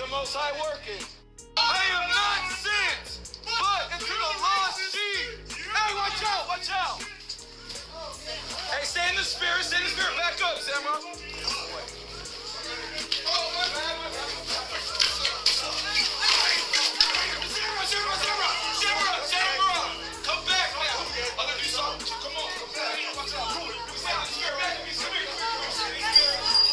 Most High working. I am not sent, but into the lost sheep. Hey, watch out, watch out. Hey, stay in the spirit, back up, Samurai. Samurai, come back now. I'm gonna do something. Come on, come back. Watch out.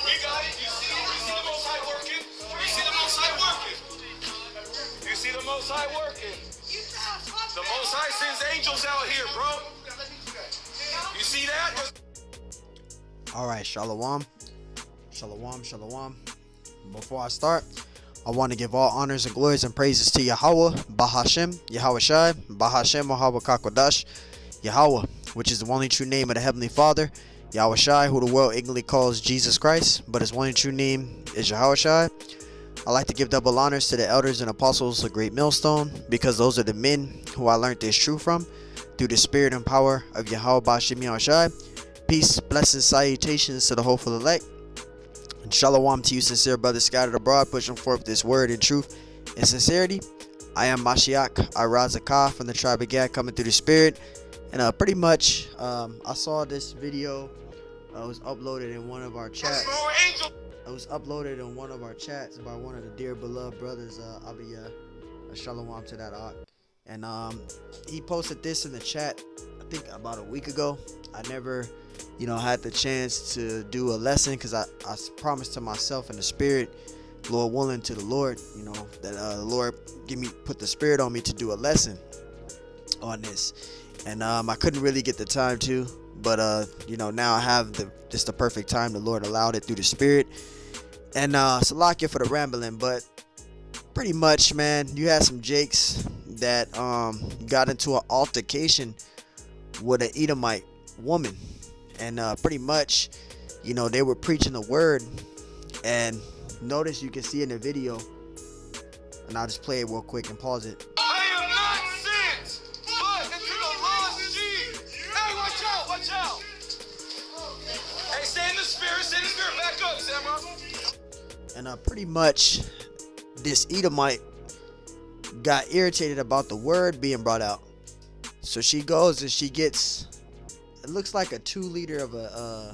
We got it. You see the Most High working? You see the Most High working? You see the Most High working? The Most High sends angels out here, bro. You see that? All right, shalom. Shalom, shalom. Before I start, I want to give all honors and glories and praises to Yahweh, Bahashem, Yahweh Shai, Bahashem, Yahweh Kakodash, Yahweh, which is the only true name of the Heavenly Father, Yahweh Shai, who the world ignorantly calls Jesus Christ, but his only true name is Yahweh Shai. I like to give double honors to the elders and apostles of Great Millstone, because those are the men who I learned this truth from, through the spirit and power of Yahweh Bahashem Yahweh Shai. Peace, blessings, salutations to the hopeful elect. And shalom to you, sincere brothers scattered abroad, pushing forth this word in truth and sincerity. I am Mashiach Arazakah from the tribe of Gad, coming through the spirit. And pretty much, I saw this video. It was uploaded in one of our chats. It was uploaded in one of our chats by one of the dear beloved brothers, Abiyah. Shalom to that Ak. And he posted this in the chat, I think about a week ago. I never, had the chance to do a lesson, because I promised to myself in the spirit, Lord willing, to the Lord, that the Lord put the spirit on me to do a lesson on this. And I couldn't really get the time to, but now I have the perfect time. The Lord allowed it through the spirit. And Salakia for the rambling, but pretty much, man, you had some Jakes that got into an altercation with an Edomite woman. And pretty much, they were preaching the word. And notice, you can see in the video, and I'll just play it real quick and pause it. I am not sent, but into the lost sheep. Hey, watch out. Hey, stay in the spirit, back up, Samurai. And pretty much, this Edomite got irritated about the word being brought out. So she goes and she gets, it looks like a 2 liter of a,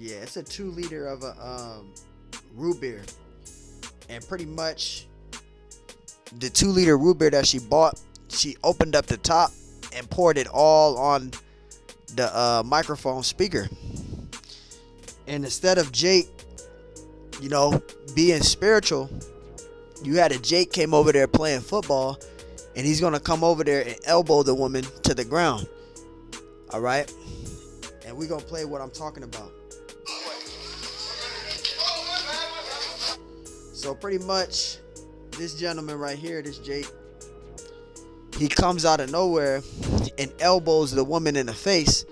it's a 2 liter of a root beer. And pretty much, the 2 liter root beer that she bought, she opened up the top and poured it all on the microphone speaker. And instead of Jake, being spiritual, you had a Jake came over there playing football, and he's gonna come over there and elbow the woman to the ground. All right, and we're gonna play what I'm talking about. So pretty much, this gentleman right here, this Jake, he comes out of nowhere and elbows the woman in the face,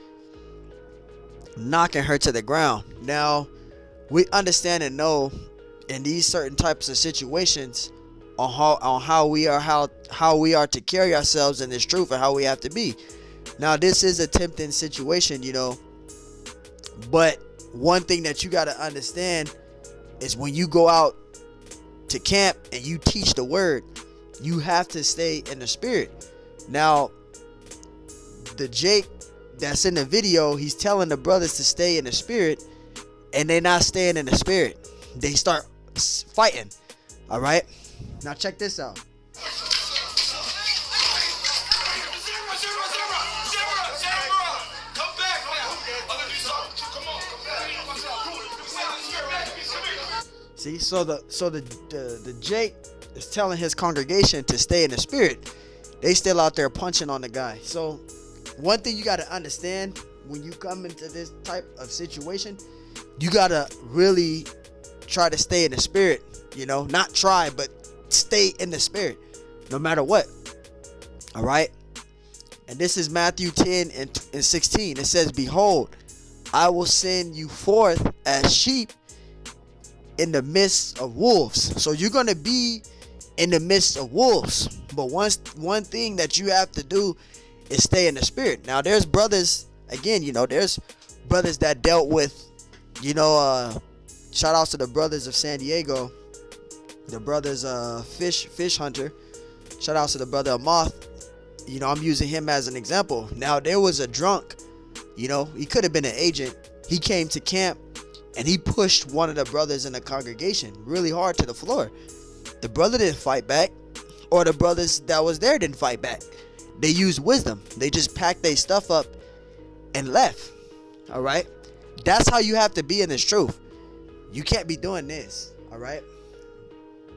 knocking her to the ground. Now, we understand and know in these certain types of situations on how we are to carry ourselves in this truth and how we have to be. Now, this is a tempting situation, but one thing that you got to understand is when you go out to camp and you teach the word, you have to stay in the spirit. Now, the Jake that's in the video, he's telling the brothers to stay in the spirit, and they're not staying in the spirit. They start fighting. All right, now check this out. See, so the Jake is telling his congregation to stay in the spirit, they still out there punching on the guy. So one thing you got to understand when you come into this type of situation, you got to really try to stay in the spirit, not try, but stay in the spirit no matter what. All right. And this is Matthew 10 and 16. It says, behold, I will send you forth as sheep in the midst of wolves. So you're going to be in the midst of wolves. But one thing that you have to do is stay in the spirit. Now there's brothers, again, there's brothers that dealt with, shout outs to the brothers of San Diego, the brothers Fish Hunter. Shout outs to the brother Moth. I'm using him as an example. Now there was a drunk, he could have been an agent. He came to camp and he pushed one of the brothers in the congregation really hard to the floor. The brother didn't fight back, or the brothers that was there didn't fight back. They used wisdom. They just packed their stuff up and left. All right. That's how you have to be in this truth. You can't be doing this. All right.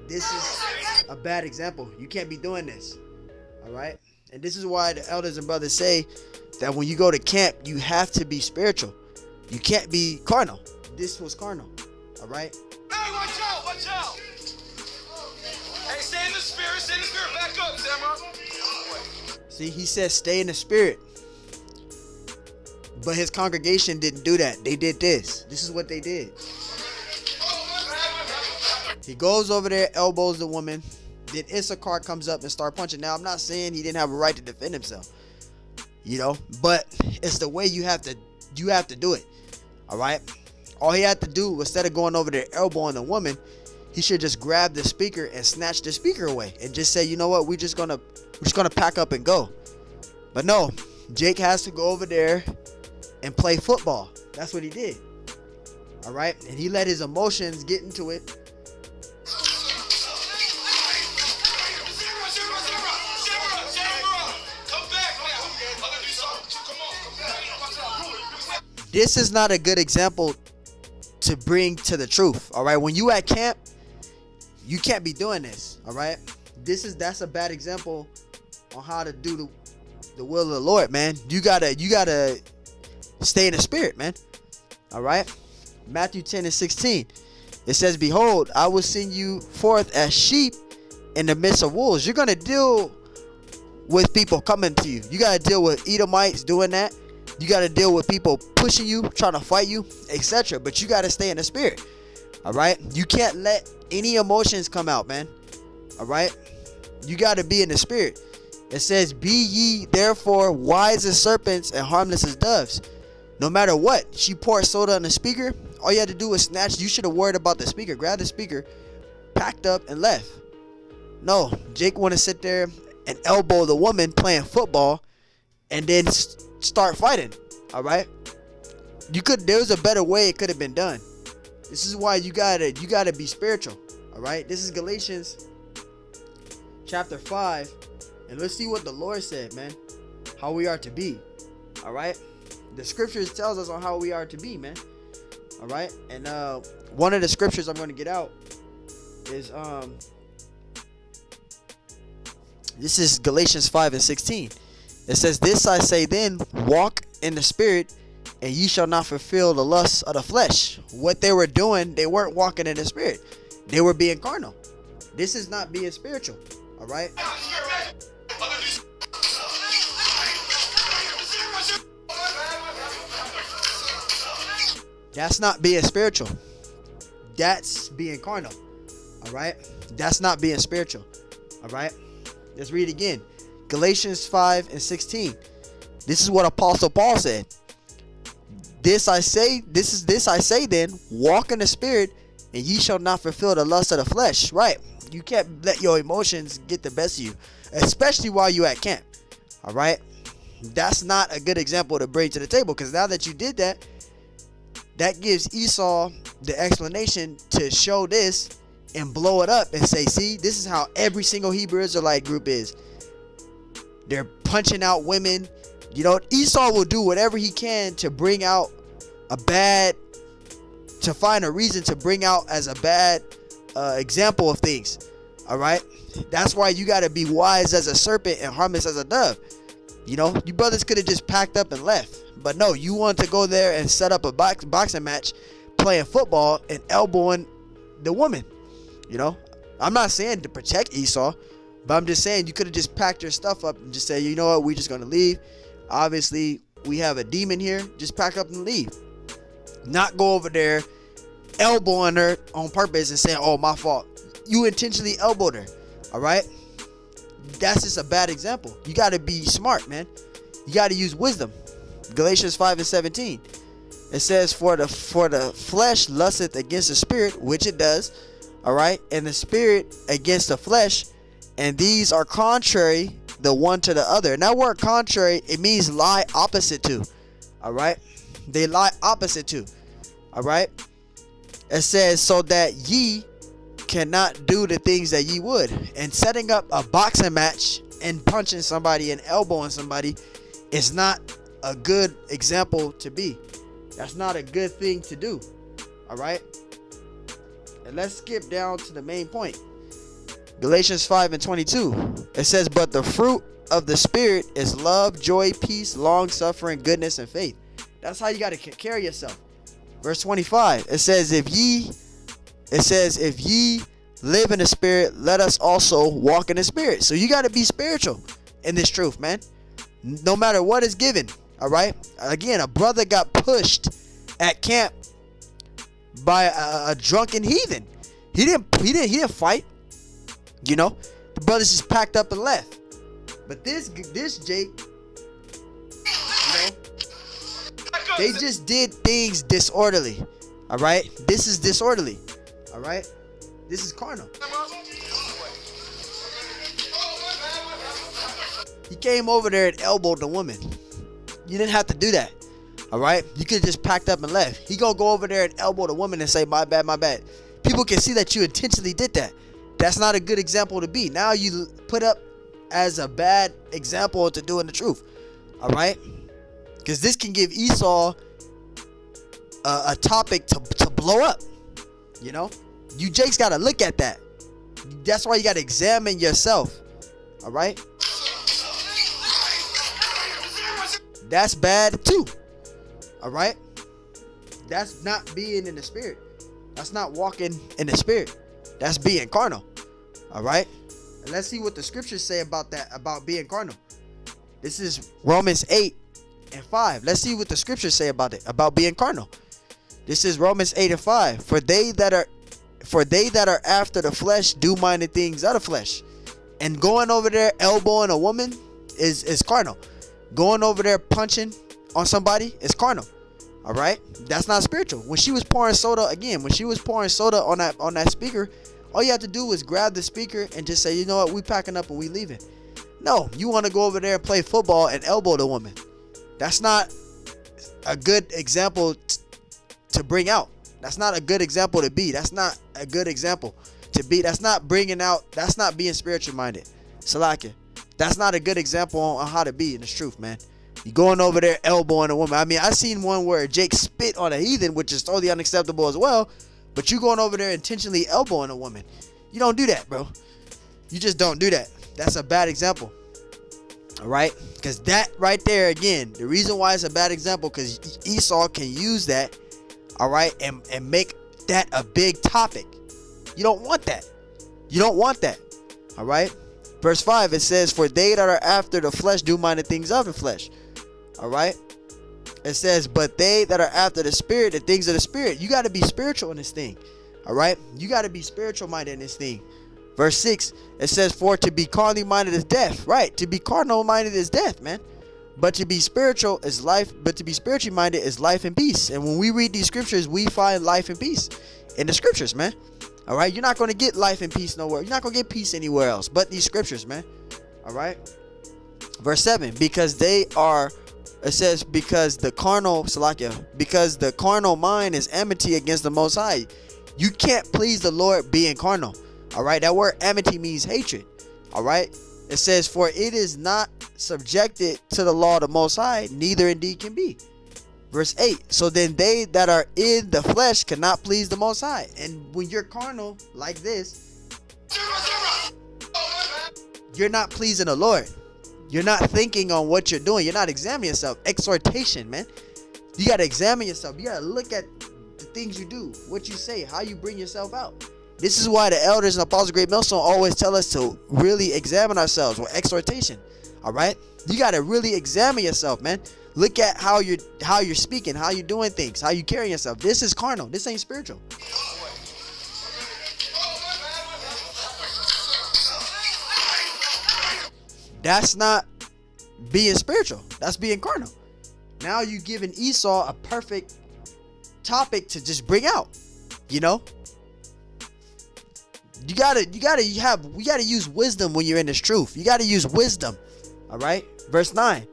This is a bad example. You can't be doing this. All right. And this is why the elders and brothers say that when you go to camp, you have to be spiritual. You can't be carnal. This was carnal. All right. Hey, watch out, watch out. Hey, stay in the spirit, back up, Samurai. See, he says stay in the spirit. But his congregation didn't do that. They did this. This is what they did. He goes over there, elbows the woman. Then Issachar comes up and start punching. Now, I'm not saying he didn't have a right to defend himself. But it's the way you have to do it. All right. All he had to do, instead of going over there elbowing the woman, he should just grab the speaker and snatch the speaker away and just say, you know what, we're just gonna pack up and go. But no, Jake has to go over there and play football. That's what he did. All right. And he let his emotions get into it. This is not a good example to bring to the truth. All right. When you at camp, you can't be doing this. All right. That's a bad example on how to do the will of the Lord, man. You gotta stay in the spirit, man. All right. Matthew 10 and 16. It says, behold, I will send you forth as sheep in the midst of wolves. You're gonna deal with people coming to you. You gotta deal with Edomites doing that. You got to deal with people pushing you, trying to fight you, etc. But you got to stay in the spirit. All right. You can't let any emotions come out, man. All right. You got to be in the spirit. It says, be ye therefore wise as serpents and harmless as doves. No matter what, she poured soda on the speaker. All you had to do was snatch. You should have worried about the speaker. Grab the speaker, packed up, and left. No, Jake want to sit there and elbow the woman playing football and then start fighting. All right. There was a better way it could have been done. This is why you gotta be spiritual. All right. This is Galatians chapter 5, and let's see what the Lord said, man. How we are to be. All right. The scriptures tells us on how we are to be, man. All right. And one of the scriptures I'm going to get out is this is Galatians 5 and 16. It says, this I say then, walk in the spirit, and ye shall not fulfill the lusts of the flesh. What they were doing, they weren't walking in the spirit. They were being carnal. This is not being spiritual. All right. That's not being spiritual. That's being carnal. All right. That's not being spiritual. All right. Let's read it again. Galatians 5 and 16. This is what Apostle Paul said. This I say then, walk in the spirit, and ye shall not fulfill the lust of the flesh. Right. You can't let your emotions get the best of you, especially while you at camp. All right. That's not a good example to bring to the table, because now that you did that, that gives Esau the explanation to show this and blow it up and say, see, this is how every single Hebrew Israelite group is. They're punching out women. Esau will do whatever he can to bring out to find a reason to bring out as a bad example of things. All right. That's why you got to be wise as a serpent and harmless as a dove. You know, you brothers could have just packed up and left. But no, you want to go there and set up a boxing match, playing football and elbowing the woman. You know, I'm not saying to protect Esau, but I'm just saying you could have just packed your stuff up and just say, you know what, we're just going to leave. Obviously, we have a demon here. Just pack up and leave. Not go over there elbowing her on purpose and saying, oh, my fault. You intentionally elbowed her. All right. That's just a bad example. You got to be smart, man. You got to use wisdom. Galatians 5:17. It says, for the flesh lusteth against the spirit, which it does. All right. And the spirit against the flesh. And these are contrary the one to the other. And that word contrary, it means lie opposite to. All right. They lie opposite to. All right. It says, so that ye cannot do the things that ye would. And setting up a boxing match and punching somebody and elbowing somebody is not a good example to be. That's not a good thing to do. All right. And let's skip down to the main point. Galatians 5:22. It says, but the fruit of the Spirit is love, joy, peace, long suffering, goodness, and faith. That's how you got to carry yourself. Verse 25. It says, if ye live in the Spirit, let us also walk in the Spirit. So you got to be spiritual in this truth, man. No matter what is given. All right. Again, a brother got pushed at camp by a drunken heathen. He didn't fight. You know, the brothers just packed up and left. But this Jake, you know, they just did things disorderly. All right. This is disorderly. All right. This is carnal. He came over there and elbowed the woman. You didn't have to do that. All right. You could have just packed up and left. He gonna go over there and elbow the woman and say, my bad, my bad. People can see that you intentionally did that. That's not a good example to be. Now you put up as a bad example to doing the truth. All right. Because this can give Esau a topic to blow up. You know, you Jakes got to look at that. That's why you got to examine yourself. All right. That's bad too. All right. That's not being in the Spirit. That's not walking in the Spirit. That's being carnal. All right. And let's see what the scriptures say about that, about being carnal. This is Romans 8:5. Let's see what the scriptures say about it, about being carnal. This is Romans 8:5. For they that are after the flesh do mind the things of the flesh. And going over there elbowing a woman is carnal. Going over there punching on somebody is carnal. All right. That's not spiritual. When she was pouring soda on that speaker, all you have to do is grab the speaker and just say, you know what, we packing up and we leaving. No, you want to go over there and play football and elbow the woman. That's not a good example to bring out. That's not a good example to be. That's not a good example to be. That's not bringing out. That's not being spiritual minded. Salakia. That's not a good example on how to be in the truth, man. You going over there elbowing a woman. I mean, I seen one where Jake spit on a heathen, which is totally unacceptable as well. But you going over there intentionally elbowing a woman. You don't do that, bro. You just don't do that. That's a bad example. All right. Because that right there, again, the reason why it's a bad example, because Esau can use that. All right. And make that a big topic. You don't want that. You don't want that. All right. Verse 5, it says, for they that are after the flesh do mind the things of the flesh. All right. It says, but they that are after the Spirit, the things of the Spirit. You got to be spiritual in this thing. All right. You got to be spiritual minded in this thing. Verse 6, it says, for to be carnally minded is death. Right. To be carnal minded is death, man. But to be spiritual is life. But to be spiritually minded is life and peace. And when we read these scriptures, we find life and peace in the scriptures, man. All right. You're not going to get life and peace nowhere. You're not going to get peace anywhere else but these scriptures, man. All right. Verse 7, because they are, it says, because the carnal mind is enmity against the Most High. You can't please the Lord being carnal. All right. That word enmity means hatred. All right. It says, for it is not subjected to the law of the Most High, neither indeed can be. Verse 8, so then they that are in the flesh cannot please the Most High. And when you're carnal like this, you're not pleasing the Lord. You're not thinking on what you're doing. You're not examining yourself. Exhortation, man. You got to examine yourself. You got to look at the things you do, what you say, how you bring yourself out. This is why the elders and apostles of Great Millstone always tell us to really examine ourselves with exhortation. All right? You got to really examine yourself, man. Look at how you're speaking, how you're doing things, how you carrying yourself. This is carnal. This ain't spiritual. That's not being spiritual. That's being carnal. Now you giving Esau a perfect topic to just bring out. You know? You gotta use wisdom when you're in this truth. You gotta use wisdom. All right? Verse 9.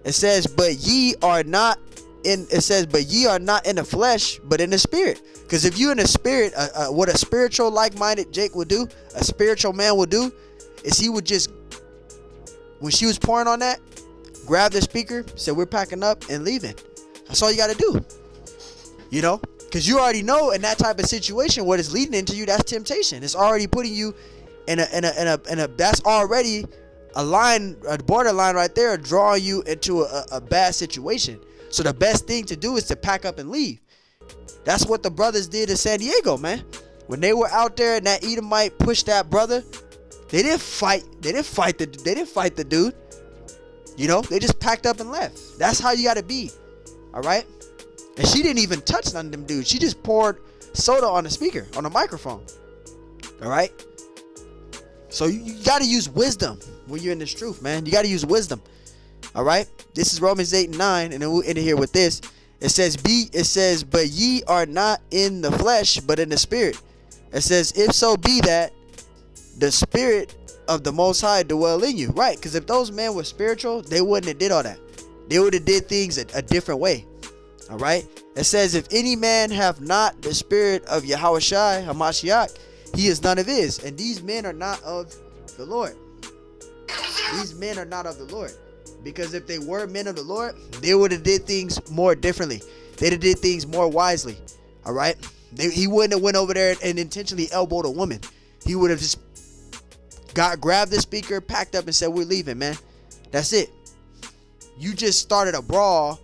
It says, but ye are not in the flesh, but in the spirit. Because if you in the spirit, what a spiritual like-minded Jake would do, a spiritual man would do, is he would just, when she was pouring on that, grab the speaker, said, we're packing up and leaving. That's all you got to do. You know? Because you already know in that type of situation what is leading into you, that's temptation. It's already putting you in a that's already a line, a borderline right there, drawing you into a bad situation. So the best thing to do is to pack up and leave. That's what the brothers did in San Diego, man. When they were out there and that Edomite pushed that brother, they didn't fight the dude. You know, they just packed up and left. That's how you got to be. All right? And she didn't even touch none of them dudes. She just poured soda on the speaker, on the microphone. All right? So you got to use wisdom when you're in this truth, man. You got to use wisdom. All right? This is Romans 8:9, and then we'll end here with this. It says, but ye are not in the flesh, but in the spirit. It says, if so be that the spirit of the Most High dwell in you. Right? Because if those men were spiritual, they wouldn't have did all that. They would have did things a different way. All right? It says, if any man have not the spirit of Yahushua HaMashiach, he is none of his. And these men are not of the Lord. These men are not of the Lord. Because if they were men of the Lord, they would have did things more differently. They'd have did things more wisely. All right? He wouldn't have went over there and intentionally elbowed a woman. He would have just grabbed the speaker, packed up, and said, we're leaving, man. That's it. You just started a brawl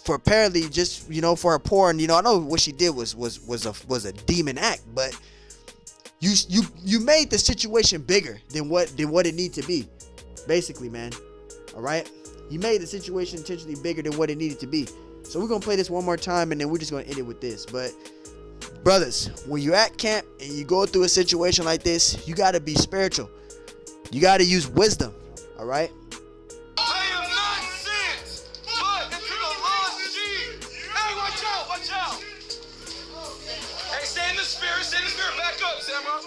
for apparently just, you know, for her porn. You know, I know what she did was a demon act, but you made the situation bigger than what it needed to be. Basically, man. All right? You made the situation intentionally bigger than what it needed to be. So we're going to play this one more time, and then we're just going to end it with this. But brothers, when you're at camp and you go through a situation like this, you got to be spiritual. You got to use wisdom. All right? I am not sent, but into the lost sheep. Hey, watch out, watch out. Hey, stay in the spirit, back up, Samuel.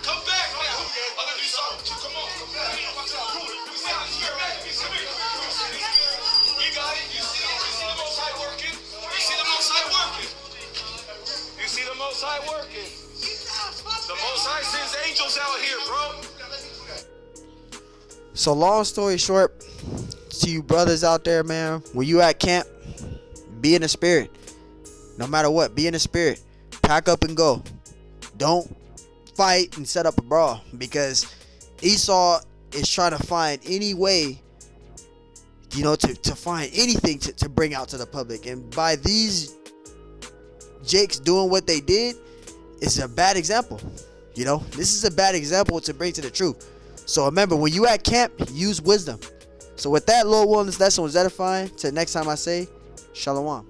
Come back now. I'm gonna do something. Come on. You got it. You see it. You see the Most High working. You see the Most High working. You see the Most High working. The Most High sends angels out here, bro. So long story short, to you brothers out there, man, when you at camp, be in the spirit. No matter what, be in the spirit. Pack up and go. Don't fight and set up a brawl, because Esau is trying to find any way, you know, to find anything to bring out to the public. And by these Jakes doing what they did, it's a bad example. You know, this is a bad example to bring to the truth. So remember, when you at camp, use wisdom. So with that, Lord willing, this lesson was edifying. Till next time I say, Shalom.